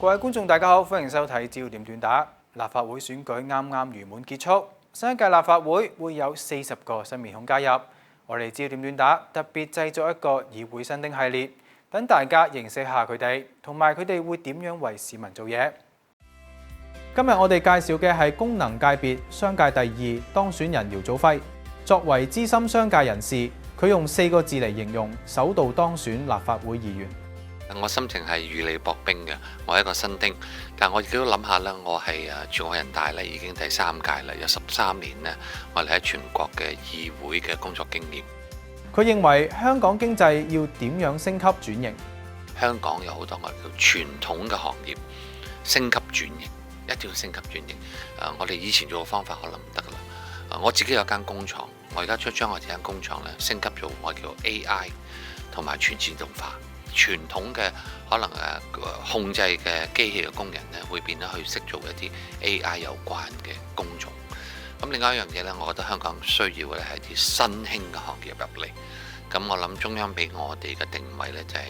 各位觀眾大家好，歡迎收睇焦點短打。立法會選舉啱啱圓滿結束，新一屆立法會會有40個新面孔加入。我哋焦點短打特別製作一個議會新丁系列，等大家認識下佢哋，同埋佢哋會點樣為市民做嘢。今日我哋介紹嘅係功能界別商界第2當選人姚祖輝。作為資深商界人士，佢用4個字嚟形容首度當選立法會議員。我心情係如履薄冰嘅，我係一個新丁，但我亦都諗下啦，我係全國人大咧已經第3屆啦，有13年咧，我哋喺全國嘅議會嘅工作經驗。佢認為香港經濟要點樣升級轉型？香港有好多我哋叫傳統嘅行業升級轉型，一定要升級轉型。我哋以前做嘅方法可能唔得噶啦。我自己有間工廠，我而家將我哋間工廠咧升級做我叫 AI 同埋全自動化。傳統嘅可能控制嘅機器嘅工人咧，會變得去識做一啲 AI 有關嘅工種。咁另外一樣嘢咧，我覺得香港需要嘅係一啲新興嘅行業入嚟。咁我諗中央俾我哋嘅定位咧，就係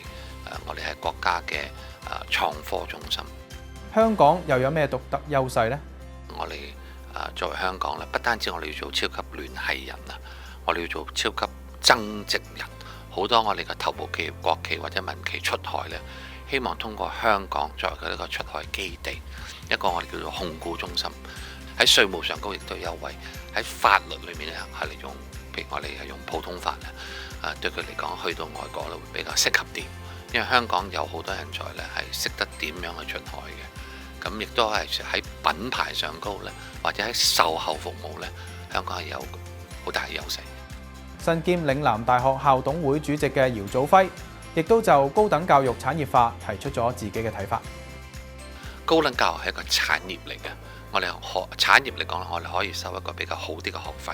我哋係國家嘅創科中心。香港又有咩獨特優勢呢？我哋作為香港咧，不單止我哋要做超級聯繫人啊，我哋要做超級增值人。好多我哋嘅頭部企業、國企或者民企出海咧，希望通過香港作為佢一個出海基地，一個我哋叫做控股中心。喺稅務上高亦都有優惠，喺法律裏面咧係利用，譬如我哋係用普通法咧，對佢嚟講去到外國咧會比較適合啲，因為香港有好多人才咧係識得點樣去出海嘅，咁亦都係喺品牌上高咧，或者喺售後服務咧，香港係有好大嘅優勢。身兼嶺南大學校董會主席嘅姚祖輝，亦都就高等教育產業化提出咗自己嘅睇法。高等教育係一個產業嚟嘅，我哋產業嚟講，我哋可以收一個比較好啲嘅學費。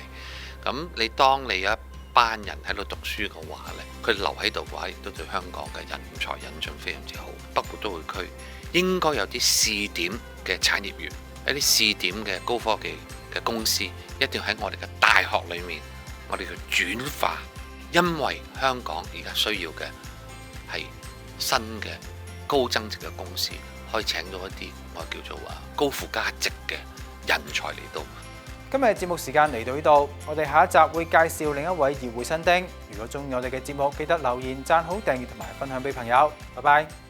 咁當你有一班人喺度讀書嘅話咧，佢留喺度嘅話，亦都對香港嘅人才引進非常之好。北部都會區應該有啲試點嘅產業園，一啲試點嘅高科技嘅公司，一定要喺我哋嘅大學裏面。我哋叫轉化，因為香港而家需要嘅係新嘅高增值嘅公司，可以請到一啲我叫做高附加值嘅人才嚟到。今日節目時間嚟到呢度，我哋下一集會介紹另一位議會新丁。如果中意我哋嘅節目，記得留言、讚好、訂閱同埋分享俾朋友。拜拜。